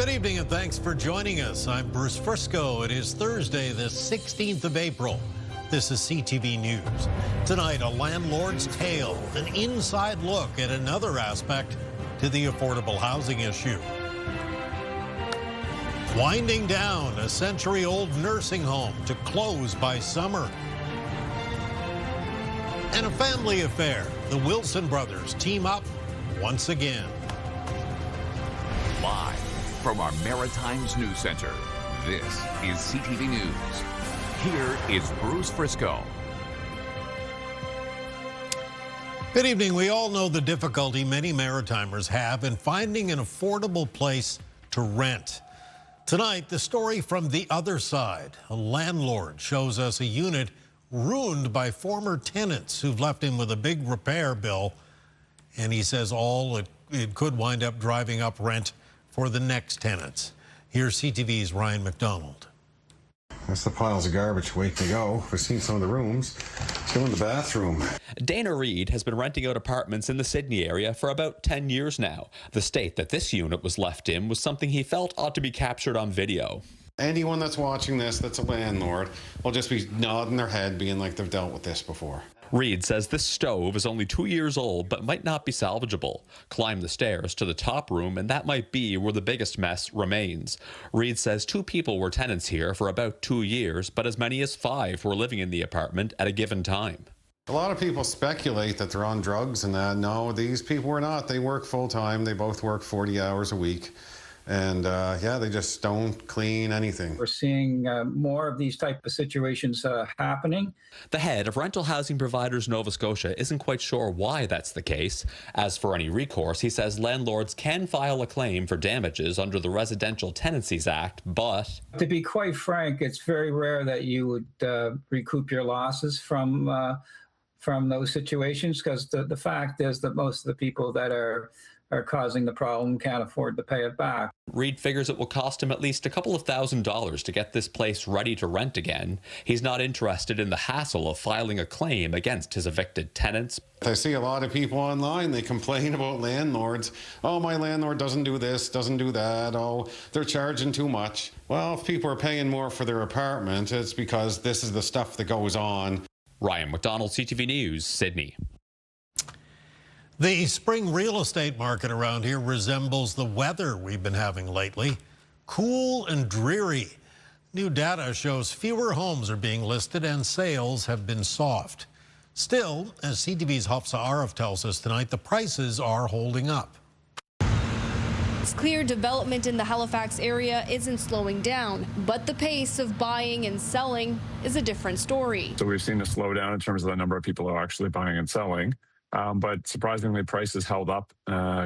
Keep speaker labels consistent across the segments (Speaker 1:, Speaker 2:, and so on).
Speaker 1: Good evening and thanks for joining us. I'm Bruce Frisco. It is Thursday, the 16th of April. This is CTV News. Tonight, a landlord's tale, an inside look at another aspect to the affordable housing issue. Winding down a century-old nursing home to close by summer. And a family affair. The Wilson brothers team up once again.
Speaker 2: Live from our Maritime's News Center, this is CTV News. Here is Bruce Frisco.
Speaker 1: Good evening. We all know the difficulty many Maritimers have in finding an affordable place to rent. Tonight, the story from the other side. A landlord shows us a unit ruined by former tenants who've left him with a big repair bill. And he says it could wind up driving up rent for the next tenants. Here's CTV's Ryan McDonald.
Speaker 3: That's the piles of garbage waiting to go. We've seen some of the rooms. Let's go in the bathroom.
Speaker 4: Dana Reed has been renting out apartments in the Sydney area for about 10 years now. The state that this unit was left in was something he felt ought to be captured on video.
Speaker 3: Anyone that's watching this that's a landlord will just be nodding their head, being like they've dealt with this before.
Speaker 4: Reed says this stove is only 2 years old but might not be salvageable. Climb the stairs to the top room and that might be where the biggest mess remains. Reed says 2 people were tenants here for about 2 years, but as many as 5 were living in the apartment at a given time.
Speaker 3: A lot of people speculate that they're on drugs and that. No, these people were not. They work full time. They both work 40 hours a week. And yeah, they just don't clean anything.
Speaker 5: We're seeing more of these type of situations happening.
Speaker 4: The head of Rental Housing Providers Nova Scotia isn't quite sure why that's the case. As for any recourse, he says landlords can file a claim for damages under the Residential Tenancies Act, but...
Speaker 5: To be quite frank, it's very rare that you would recoup your losses from those situations, because the fact is that most of the people that are causing the problem can't afford to pay it back.
Speaker 4: Reed figures it will cost him at least a couple of $1,000s to get this place ready to rent again. He's not interested in the hassle of filing a claim against his evicted tenants.
Speaker 3: I see a lot of people online, they complain about landlords. Oh, my landlord doesn't do this, doesn't do that. Oh, they're charging too much. Well, if people are paying more for their apartment, it's because this is the stuff that goes on.
Speaker 4: Ryan McDonald, CTV News, Sydney.
Speaker 1: The spring real estate market around here resembles the weather we've been having lately. Cool and dreary. New data shows fewer homes are being listed and sales have been soft. Still, as CTV's Hafsa Arif tells us tonight, the prices are holding up.
Speaker 6: It's clear development in the Halifax area isn't slowing down, but the pace of buying and selling is a different story.
Speaker 7: So we've seen a slowdown in terms of the number of people who are actually buying and selling. But surprisingly, prices held up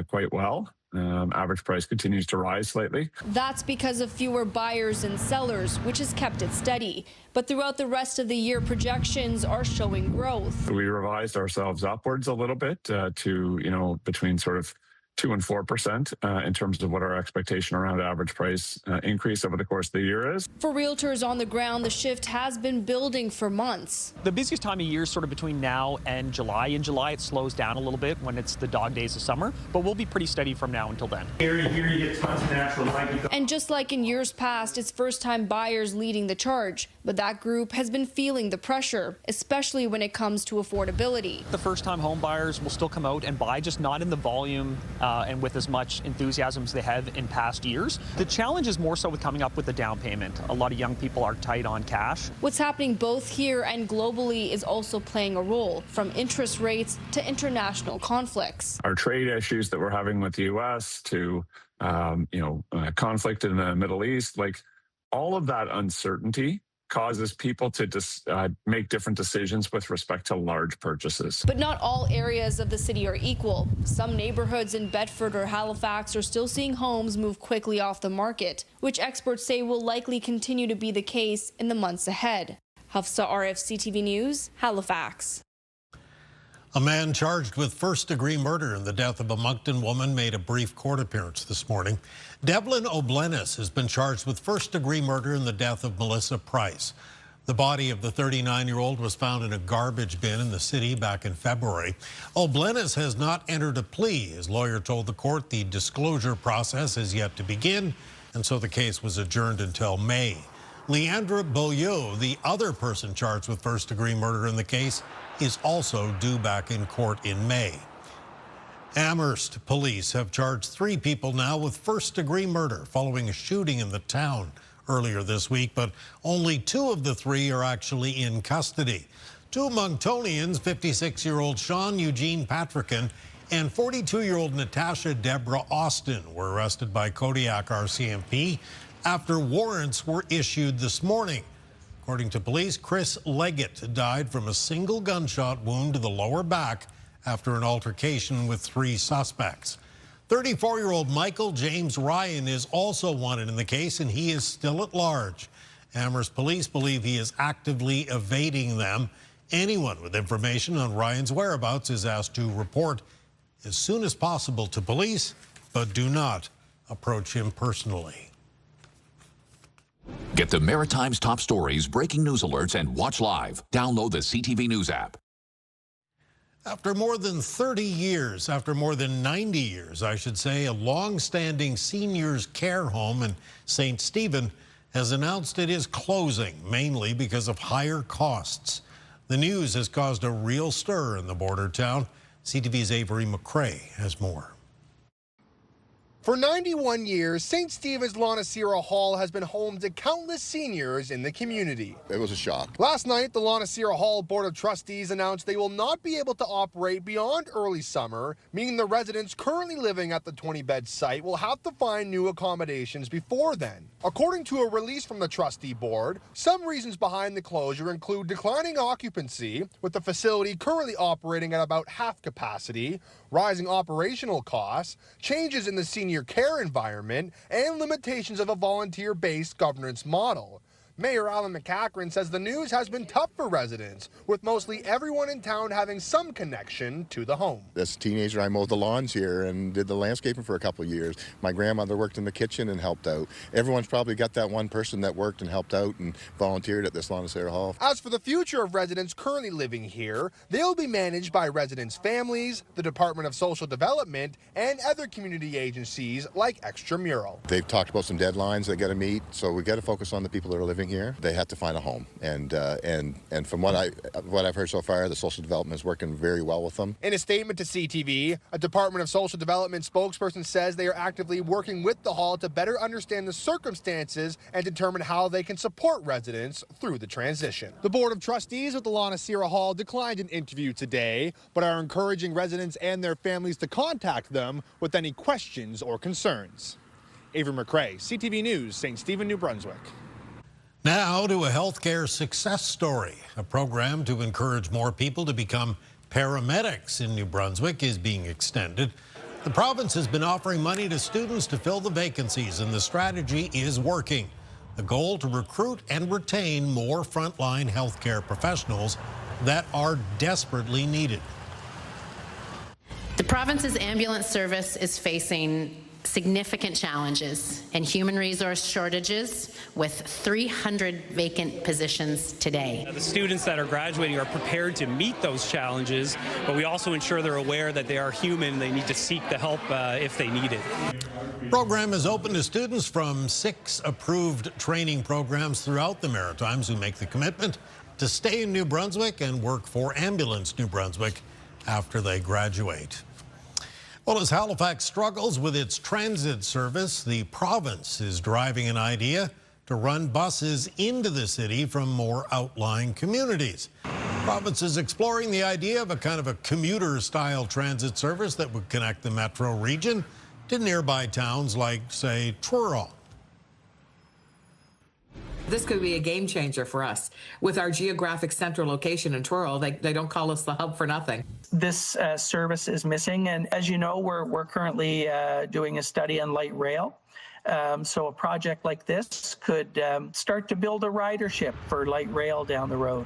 Speaker 7: quite well. Average price continues to rise slightly.
Speaker 6: That's because of fewer buyers and sellers, which has kept it steady. But throughout the rest of the year, projections are showing growth.
Speaker 7: We revised ourselves upwards a little bit to, between sort of 2% and 4% in terms of what our expectation around average price increase over the course of the year is.
Speaker 6: For realtors on the ground, the shift has been building for months.
Speaker 8: The busiest time of year is sort of between now and July. In July, it slows down a little bit when it's the dog days of summer, but we'll be pretty steady from now until then.
Speaker 9: Here you get tons of natural light.
Speaker 6: And just like in years past, it's first-time buyers leading the charge, but that group has been feeling the pressure, especially when it comes to affordability.
Speaker 8: The first-time home buyers will still come out and buy, just not in the volume and with as much enthusiasm as they have in past years. The challenge is more so with coming up with the down payment. A lot of young people are tight on cash.
Speaker 6: What's happening both here and globally is also playing a role, from interest rates to international conflicts.
Speaker 7: Our trade issues that we're having with the U.S. to, conflict in the Middle East, like all of that uncertainty causes people to make different decisions with respect to large purchases.
Speaker 6: But not all areas of the city are equal. Some neighborhoods in Bedford or Halifax are still seeing homes move quickly off the market, which experts say will likely continue to be the case in the months ahead. Hafsa Arif, CTV News, Halifax.
Speaker 1: A man charged with first-degree murder in the death of a Moncton woman made a brief court appearance this morning. Devlin O'Blennis has been charged with first-degree murder in the death of Melissa Price. The body of the 39-year-old was found in a garbage bin in the city back in February. O'Blennis has not entered a plea. His lawyer told the court the disclosure process is yet to begin and so the case was adjourned until May. Leandra Beaulieu, the other person charged with first-degree murder in the case, is also due back in court in May. Amherst police have charged 3 people now with first-degree murder following a shooting in the town earlier this week, but only 2 of the 3 are actually in custody. 2 Monctonians, 56-year-old Sean Eugene Patrickin and 42-year-old Natasha Deborah Austin, were arrested by Kodiak RCMP after warrants were issued this morning. According to police, Chris Leggett died from a single gunshot wound to the lower back after an altercation with 3 suspects. 34-year-old Michael James Ryan is also wanted in the case, and he is still at large. Amherst police believe he is actively evading them. Anyone with information on Ryan's whereabouts is asked to report as soon as possible to police, but do not approach him personally.
Speaker 2: Get the Maritime's top stories, breaking news alerts, and watch live. Download the CTV News app.
Speaker 1: After more than 30 years, after more than 90 years, I should say, a long-standing seniors care home in St. Stephen has announced it is closing, mainly because of higher costs. The news has caused a real stir in the border town. CTV's Avery McCrae has more.
Speaker 10: For 91 years, St. Stephen's Lonicera Hall has been home to countless seniors in the community.
Speaker 11: It was a shock.
Speaker 10: Last night, the Lonicera Hall Board of Trustees announced they will not be able to operate beyond early summer, meaning the residents currently living at the 20-bed site will have to find new accommodations before then. According to a release from the trustee board, some reasons behind the closure include declining occupancy, with the facility currently operating at about half capacity, rising operational costs, changes in the senior care environment, and limitations of a volunteer-based governance model. Mayor Alan McCachran says the news has been tough for residents, with mostly everyone in town having some connection to the home.
Speaker 11: As a teenager, I mowed the lawns here and did the landscaping for a couple of years. My grandmother worked in the kitchen and helped out. Everyone's probably got that one person that worked and helped out and volunteered at this Lonicera Hall.
Speaker 10: As for the future of residents currently living here, they'll be managed by residents' families, the Department of Social Development, and other community agencies like Extramural.
Speaker 11: They've talked about some deadlines they got to meet, so we got to focus on the people that are living here. They have to find a home, and from what I've heard so far, the social development is working very well with them.
Speaker 10: In a statement to CTV, a Department of Social Development spokesperson says they are actively working with the hall to better understand the circumstances and determine how they can support residents through the transition. The Board of Trustees with the Lonicera Hall declined an interview today, but are encouraging residents and their families to contact them with any questions or concerns. Avery McCrae, CTV News, St. Stephen, New Brunswick.
Speaker 1: Now to a healthcare success story. A program to encourage more people to become paramedics in New Brunswick is being extended. The province has been offering money to students to fill the vacancies, and the strategy is working. The goal to recruit and retain more frontline healthcare professionals that are desperately needed.
Speaker 12: The province's ambulance service is facing significant challenges and human resource shortages with 300 vacant positions today.
Speaker 13: The students that are graduating are prepared to meet those challenges, but we also ensure they're aware that they are human. They need to seek the help if they need it.
Speaker 1: The program is open to students from 6 approved training programs throughout the Maritimes who make the commitment to stay in New Brunswick and work for Ambulance New Brunswick after they graduate. Well, as Halifax struggles with its transit service, the province is driving an idea to run buses into the city from more outlying communities. The province is exploring the idea of a kind of a commuter-style transit service that would connect the metro region to nearby towns like, say, Truro.
Speaker 14: This could be a game changer for us. With our geographic central location in Truro, they don't call us the hub for nothing.
Speaker 15: This service is missing, and as you know, we're currently doing a study on light rail. So a project like this could start to build a ridership for light rail down the road.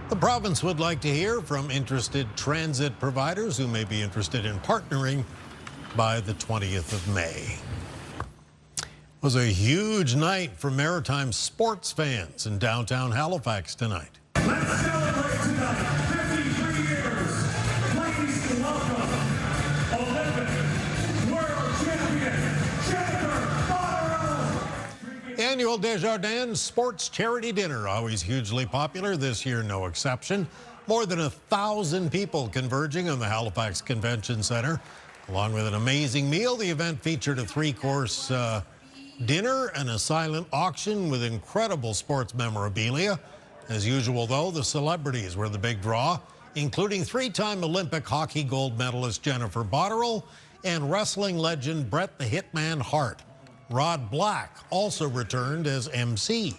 Speaker 1: The province would like to hear from interested transit providers who may be interested in partnering by the 20th of May. It was a huge night for Maritime sports fans in downtown Halifax tonight.
Speaker 9: Let's celebrate tonight, 53 years. Please welcome Olympic world champion Jennifer Botterill.
Speaker 1: annual Desjardins Sports Charity Dinner, always hugely popular, this year no exception. More than 1,000 people converging on the Halifax Convention Centre. Along with an amazing meal, the event featured a 3-course dinner and a silent auction with incredible sports memorabilia. As usual, though, the celebrities were the big draw, including 3-time Olympic hockey gold medalist Jennifer Botterill and wrestling legend Bret the Hitman Hart. Rod Black also returned as MC.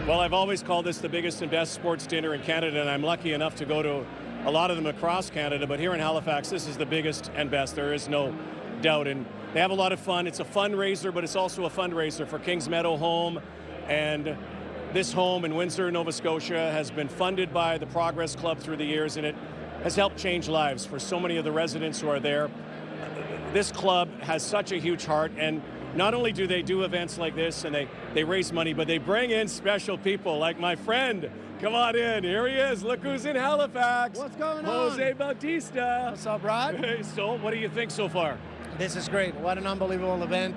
Speaker 16: Well, I've always called this the biggest and best sports dinner in Canada, and I'm lucky enough to go to a lot of them across Canada, but here in Halifax, this is the biggest and best. There is no doubt, and they have a lot of fun. It's a fundraiser, but it's also a fundraiser for Kings Meadow Home, and this home in Windsor, Nova Scotia, has been funded by the Progress Club through the years, and it has helped change lives for so many of the residents who are there. This club has such a huge heart, and not only do they do events like this and they raise money, but they bring in special people like my friend. Come on in. Here he is. Look who's in Halifax.
Speaker 17: What's going on?
Speaker 16: Jose Bautista.
Speaker 17: What's up, Rod?
Speaker 16: Hey, so what do you think so far?
Speaker 17: This is great. What an unbelievable event.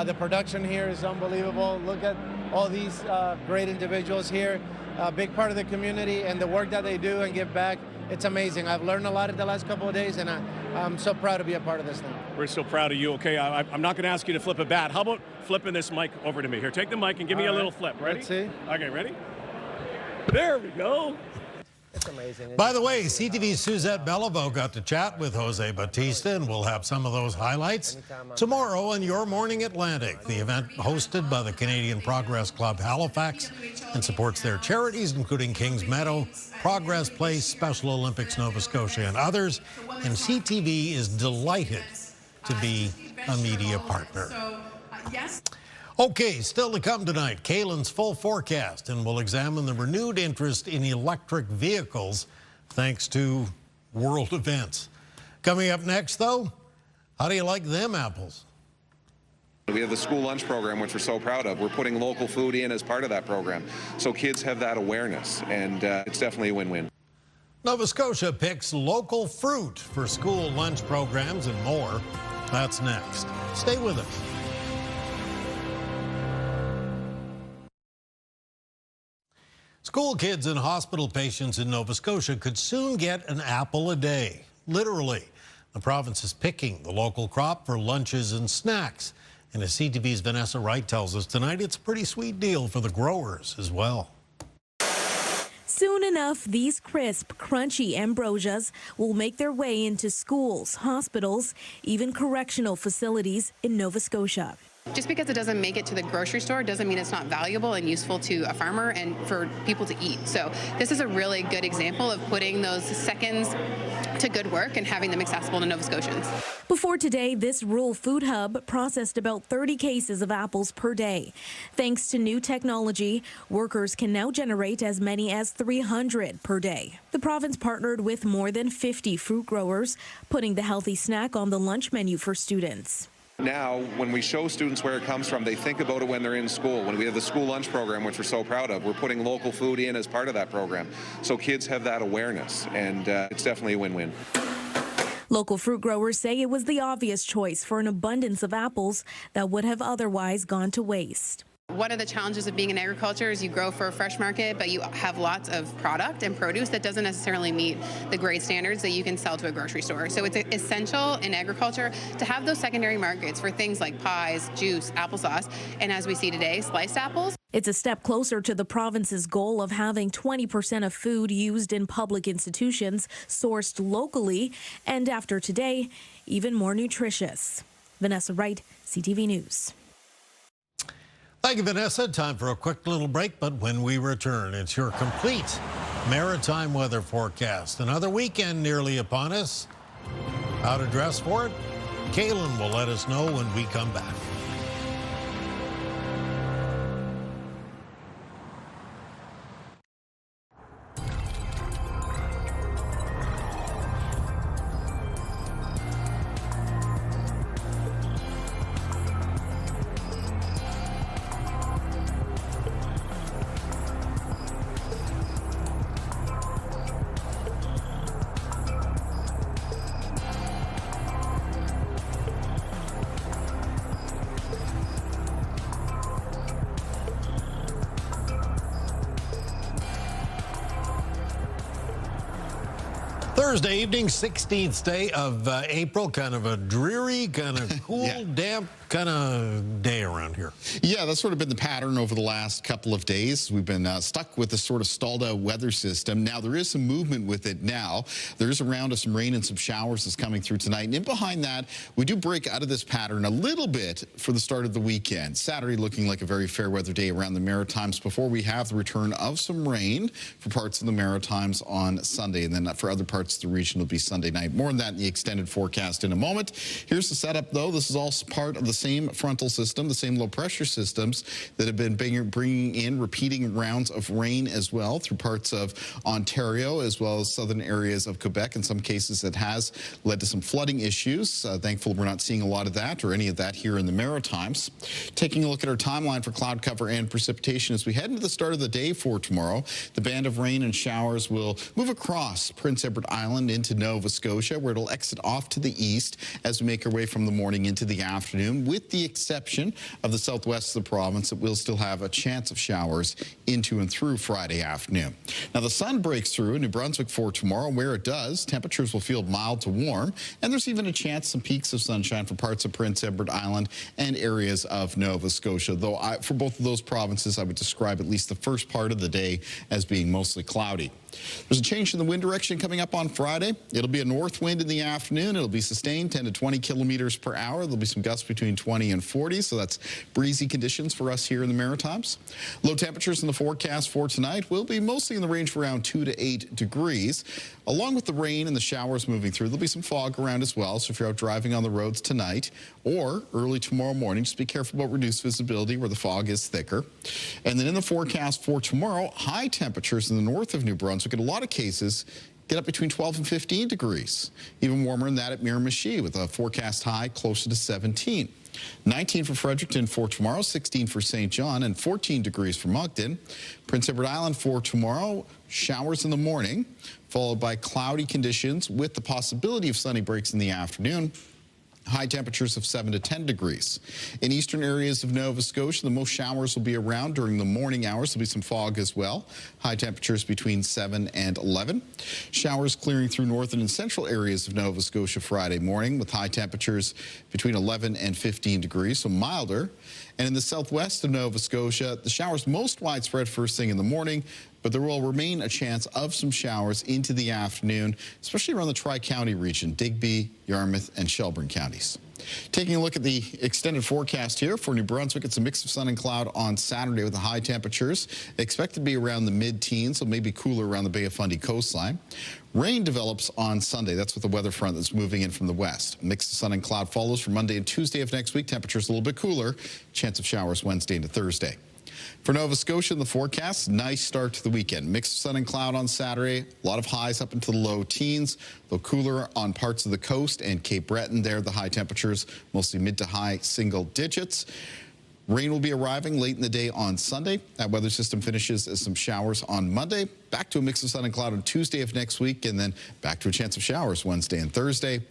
Speaker 17: The production here is unbelievable. Look at all these great individuals here. A big part of the community and the work that they do and give back. It's amazing. I've learned a lot in the last couple of days, and I'm so proud to be a part of this thing.
Speaker 16: We're so proud of you. Okay, I'm not going to ask you to flip a bat. How about flipping this mic over to me? Here, take the mic and give me a little flip. Ready?
Speaker 17: Let's see.
Speaker 16: Okay, ready? There we go.
Speaker 17: It's amazing.
Speaker 1: By the way, CTV's Suzette Beliveau got to chat with Jose Bautista, and we'll have some of those highlights tomorrow on Your Morning Atlantic, the event hosted by the Canadian Progress Club Halifax and supports their charities, including Kings Meadow, Progress Place, Special Olympics Nova Scotia, and others. And CTV is delighted to be a media partner. Okay, still to come tonight, Kaylin's full forecast, and we'll examine the renewed interest in electric vehicles thanks to world events. Coming up next, though, how do you like them apples?
Speaker 18: We have the school lunch program, which we're so proud of. We're putting local food in as part of that program, so kids have that awareness, and it's definitely a win-win.
Speaker 1: Nova Scotia picks local fruit for school lunch programs and more. That's next. Stay with us. School kids and hospital patients in Nova Scotia could soon get an apple a day. Literally. The province is picking the local crop for lunches and snacks. And as CTV's Vanessa Wright tells us tonight, it's a pretty sweet deal for the growers as well.
Speaker 19: Soon enough, these crisp, crunchy ambrosias will make their way into schools, hospitals, even correctional facilities in Nova Scotia.
Speaker 20: Just because it doesn't make it to the grocery store doesn't mean it's not valuable and useful to a farmer and for people to eat. So this is a really good example of putting those seconds to good work and having them accessible to Nova Scotians.
Speaker 19: Before today, this rural food hub processed about 30 cases of apples per day. Thanks to new technology, workers can now generate as many as 300 per day. The province partnered with more than 50 fruit growers, putting the healthy snack on the lunch menu for students.
Speaker 18: Now, when we show students where it comes from, they think about it when they're in school. When we have the school lunch program, which we're so proud of, we're putting local food in as part of that program. So kids have that awareness, and it's definitely a win-win.
Speaker 19: Local fruit growers say it was the obvious choice for an abundance of apples that would have otherwise gone to waste.
Speaker 20: One of the challenges of being in agriculture is you grow for a fresh market, but you have lots of product and produce that doesn't necessarily meet the grade standards that you can sell to a grocery store. So it's essential in agriculture to have those secondary markets for things like pies, juice, applesauce, and as we see today, sliced apples.
Speaker 19: It's a step closer to the province's goal of having 20% of food used in public institutions sourced locally, and after today, even more nutritious. Vanessa Wright, CTV News.
Speaker 1: Thank you, Vanessa. Time for a quick little break, but when we return, it's your complete maritime weather forecast. Another weekend nearly upon us. How to dress for it? Kaylin will let us know when we come back. Thursday evening, 16th day of April, kind of a dreary, kind of cool, damp kind of day around here.
Speaker 21: Yeah, that's sort of been the pattern over the last couple of days. We've been stuck with this sort of stalled out weather system. Now, there is some movement with it now. There is a round of some rain and some showers that's coming through tonight. And in behind that, we do break out of this pattern a little bit for the start of the weekend. Saturday looking like a very fair weather day around the Maritimes before we have the return of some rain for parts of the Maritimes on Sunday. And then for other parts of the region, it'll be Sunday night. More on that in the extended forecast in a moment. Here's the setup, though. This is all part of the same frontal system, the same low pressure systems that have been bringing in repeating rounds of rain as well through parts of Ontario as well as southern areas of Quebec. In some cases, it has led to some flooding issues. Thankfully, we're not seeing a lot of that or any of that here in the Maritimes. Taking a look at our timeline for cloud cover and precipitation as we head into the start of the day for tomorrow, the band of rain and showers will move across Prince Edward Island into Nova Scotia, where it'll exit off to the east as we make our way from the morning into the afternoon, with the exception of the southwest of the province that will still have a chance of showers into and through Friday afternoon. Now, the sun breaks through in New Brunswick for tomorrow. Where it does, temperatures will feel mild to warm, and there's even a chance some peaks of sunshine for parts of Prince Edward Island and areas of Nova Scotia, though for both of those provinces, I would describe at least the first part of the day as being mostly cloudy. There's a change in the wind direction coming up on Friday. It'll be a north wind in the afternoon. It'll be sustained 10 to 20 kilometers per hour. There'll be some gusts between 20 and 40, so that's breezy conditions for us here in the Maritimes. Low temperatures in the forecast for tonight will be mostly in the range of around 2 to 8 degrees. Along with the rain and the showers moving through, there'll be some fog around as well, so if you're out driving on the roads tonight or early tomorrow morning, just be careful about reduced visibility where the fog is thicker. And then in the forecast for tomorrow, high temperatures in the north of New Brunswick, in a lot of cases, get up between 12 and 15 degrees. Even warmer than that at Miramichi with a forecast high closer to 17. 19 for Fredericton for tomorrow, 16 for St. John, and 14 degrees for Moncton. Prince Edward Island for tomorrow, showers in the morning, followed by cloudy conditions with the possibility of sunny breaks in the afternoon. High temperatures of 7 to 10 degrees. In eastern areas of Nova Scotia, the most showers will be around during the morning hours. There'll be some fog as well. High temperatures between 7 and 11. Showers clearing through northern and central areas of Nova Scotia Friday morning with high temperatures between 11 and 15 degrees, so milder. And in the southwest of Nova Scotia, the showers most widespread first thing in the morning, but there will remain a chance of some showers into the afternoon, especially around the Tri-County region, Digby, Yarmouth, and Shelburne counties. Taking a look at the extended forecast here for New Brunswick, it's a mix of sun and cloud on Saturday with the high temperatures expected to be around the mid-teens, so maybe cooler around the Bay of Fundy coastline. Rain develops on Sunday. That's with the weather front that's moving in from the west. A mix of sun and cloud follows for Monday and Tuesday of next week. Temperatures a little bit cooler. Chance of showers Wednesday into Thursday. For Nova Scotia, in the forecast, nice start to the weekend. Mix of sun and cloud on Saturday. A lot of highs up into the low teens, though cooler on parts of the coast and Cape Breton there. The high temperatures, mostly mid to high single digits. Rain will be arriving late in the day on Sunday. That weather system finishes as some showers on Monday. Back to a mix of sun and cloud on Tuesday of next week, and then back to a chance of showers Wednesday and Thursday.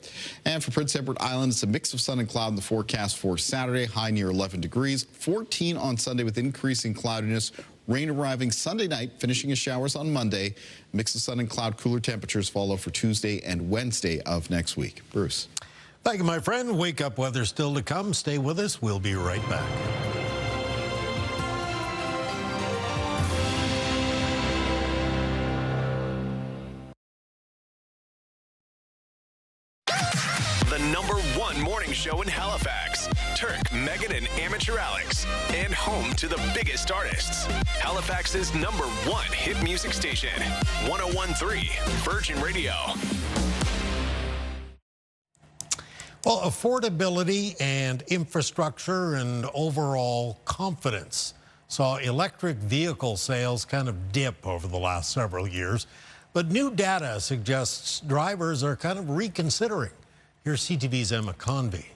Speaker 21: And for Prince Edward Island, it's a mix of sun and cloud in the forecast for Saturday, high near 11 degrees. 14 on Sunday with increasing cloudiness. Rain arriving Sunday night, finishing as showers on Monday. Mix of sun and cloud, cooler temperatures follow for Tuesday and Wednesday of next week. Bruce.
Speaker 1: Thank you, my friend. Wake up weather still to come. Stay with us. We'll be right back.
Speaker 22: The #1 morning show in Halifax. Turk, Megan, and Amateur Alex. And home to the biggest artists. Halifax's #1 hit music station. 101.3 Virgin Radio.
Speaker 1: Well, affordability and infrastructure and overall confidence saw electric vehicle sales kind of dip over the last several years. But new data suggests drivers are kind of reconsidering. Here's CTV's Emma Convey.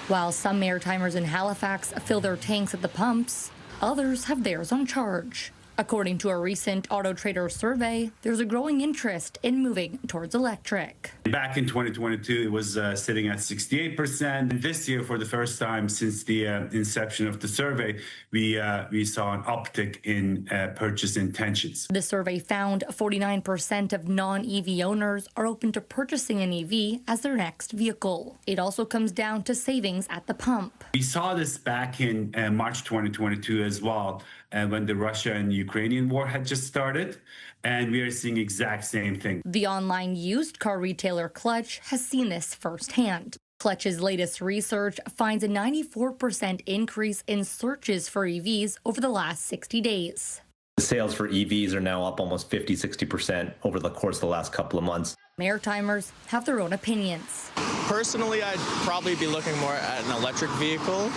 Speaker 23: While some Maritimers in Halifax fill their tanks at the pumps, others have theirs on charge.
Speaker 3: According to a recent Auto Trader survey, there's a growing interest in moving towards electric.
Speaker 4: Back in 2022, it was sitting at 68%. And this year, for the first time since the inception of the survey, we saw an uptick in purchase intentions.
Speaker 3: The survey found 49% of non-EV owners are open to purchasing an EV as their next vehicle. It also comes down to savings at the pump.
Speaker 4: We saw this back in March 2022 as well, when the Russia and Ukrainian war had just started, and we are seeing exact same thing.
Speaker 3: The online used car retailer Clutch has seen this firsthand. Clutch's latest research finds a 94% increase in searches for EVs over the last 60 days.
Speaker 5: The sales for EVs are now up almost 50-60% over the course of the last couple of months.
Speaker 3: Maritimers have their own opinions.
Speaker 24: Personally, I'd probably be looking more at an electric vehicle,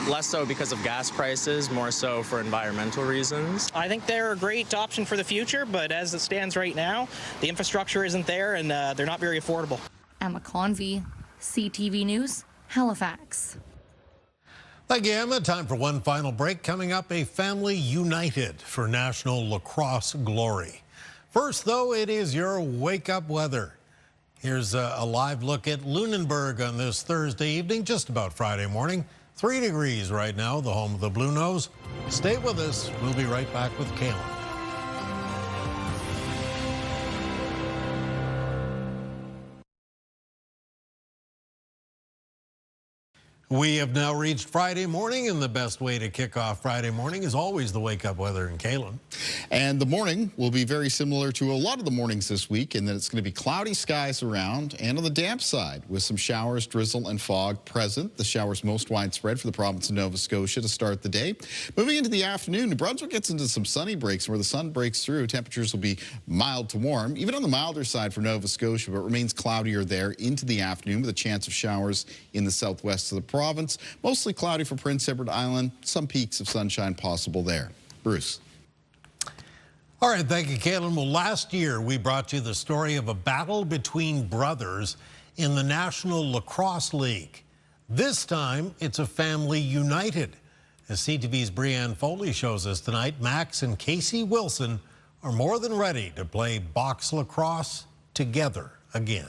Speaker 24: less so because of gas prices, more so for environmental reasons.
Speaker 25: I think they're a great option for the future, but as it stands right now, the infrastructure isn't there and they're not very affordable.
Speaker 3: Emma Convey, CTV News, Halifax.
Speaker 1: Thank you, Emma. Time for one final break. Coming up, a family united for National Lacrosse glory. First, though, it is your wake-up weather. Here's a live look at Lunenburg on this Thursday evening, just about Friday morning. 3 degrees right now, the home of the Blue Nose. Stay with us. We'll be right back with Kalen. We have now reached Friday morning, and the best way to kick off Friday morning is always the wake-up weather in Kalen.
Speaker 21: And the morning will be very similar to a lot of the mornings this week in that it's going to be cloudy skies around and on the damp side with some showers, drizzle, and fog present. The showers most widespread for the province of Nova Scotia to start the day. Moving into the afternoon, New Brunswick gets into some sunny breaks where the sun breaks through. Temperatures will be mild to warm, even on the milder side for Nova Scotia, but remains cloudier there into the afternoon with a chance of showers in the southwest of the province. Mostly cloudy for Prince Edward Island. Some peaks of sunshine possible there. Bruce.
Speaker 1: All right, thank you, Kalen. Well, last year we brought you the story of a battle between brothers in the National Lacrosse League. This time, it's a family united. As CTV's Brianne Foley shows us tonight, Max and Casey Wilson are more than ready to play box lacrosse together again.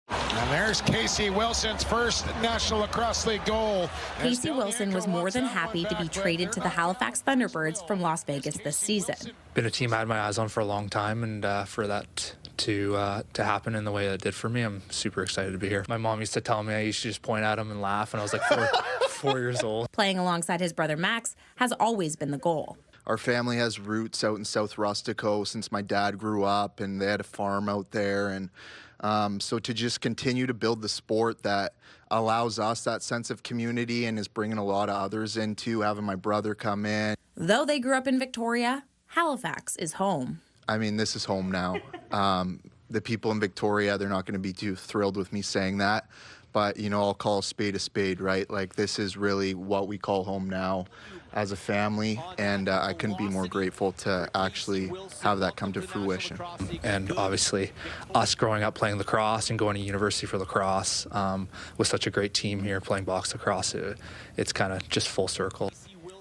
Speaker 26: And there's Casey Wilson's first National Lacrosse League goal.
Speaker 27: Casey Wilson was more than happy to be traded to the Halifax Thunderbirds from Las Vegas this season.
Speaker 28: Been a team I had my eyes on for a long time, and for that to happen in the way that it did for me, I'm super excited to be here. My mom used to tell me I used to just point at him and laugh when I was like 4 years old.
Speaker 27: Playing alongside his brother Max has always been the goal.
Speaker 29: Our family has roots out in South Rustico since my dad grew up, and they had a farm out there, and so to just continue to build the sport that allows us that sense of community and is bringing a lot of others into, having my brother come in.
Speaker 27: Though they grew up in Victoria, Halifax is home.
Speaker 29: I mean, this is home now. The people in Victoria, they're not going to be too thrilled with me saying that, but, you know, I'll call a spade, right? Like, this is really what we call home now as a family, and I couldn't be more grateful to actually have that come to fruition.
Speaker 28: And obviously, us growing up playing lacrosse and going to university for lacrosse with such a great team here playing box lacrosse, it's kind of just full circle.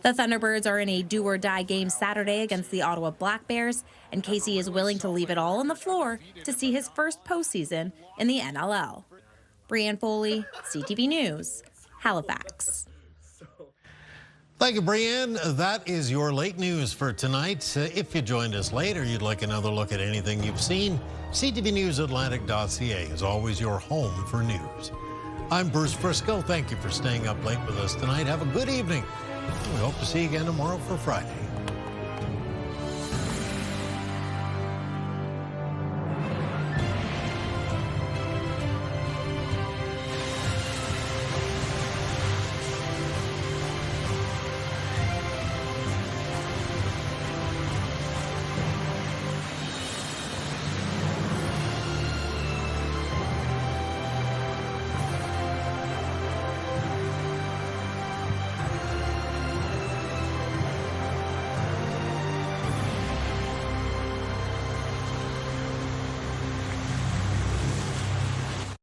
Speaker 27: The Thunderbirds are in a do-or-die game Saturday against the Ottawa Black Bears, and Casey is willing to leave it all on the floor to see his first postseason in the NLL. Brianne Foley, CTV News, Halifax.
Speaker 1: Thank you, Brianne. That is your late news for tonight. If you joined us later, you'd like another look at anything you've seen, ctvnewsatlantic.ca is always your home for news. I'm Bruce Frisco. Thank you for staying up late with us tonight. Have a good evening. We hope to see you again tomorrow for Friday.